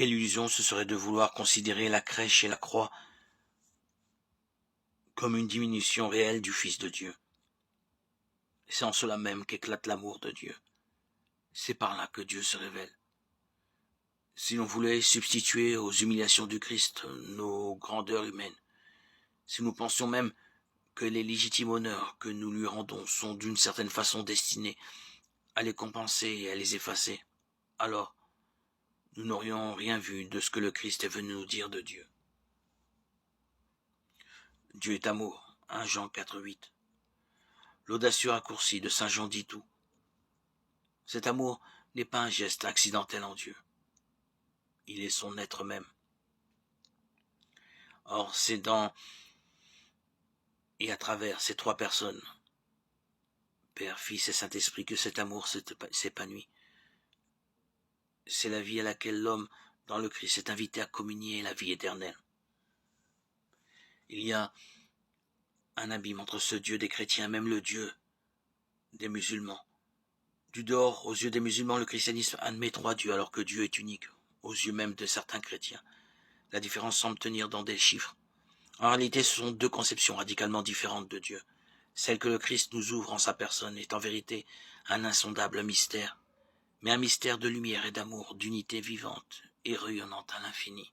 Quelle illusion ce serait de vouloir considérer la crèche et la croix comme une diminution réelle du Fils de Dieu. C'est en cela même qu'éclate l'amour de Dieu. C'est par là que Dieu se révèle. Si l'on voulait substituer aux humiliations du Christ nos grandeurs humaines, si nous pensions même que les légitimes honneurs que nous lui rendons sont d'une certaine façon destinés à les compenser et à les effacer, alors nous n'aurions rien vu de ce que le Christ est venu nous dire de Dieu. Dieu est amour, 1 Jean 4,8. L'audacieux raccourci de saint Jean dit tout. Cet amour n'est pas un geste accidentel en Dieu. Il est son être même. Or, c'est dans et à travers ces trois personnes, Père, Fils et Saint-Esprit, que cet amour s'épanouit. C'est la vie à laquelle l'homme, dans le Christ, est invité à communier la vie éternelle. Il y a un abîme entre ce Dieu des chrétiens, même le Dieu des musulmans. Du dehors, aux yeux des musulmans, le christianisme admet trois dieux, alors que Dieu est unique, aux yeux même de certains chrétiens. La différence semble tenir dans des chiffres. En réalité, ce sont deux conceptions radicalement différentes de Dieu. Celle que le Christ nous ouvre en sa personne est en vérité un insondable mystère, mais un mystère de lumière et d'amour, d'unité vivante et rayonnante à l'infini.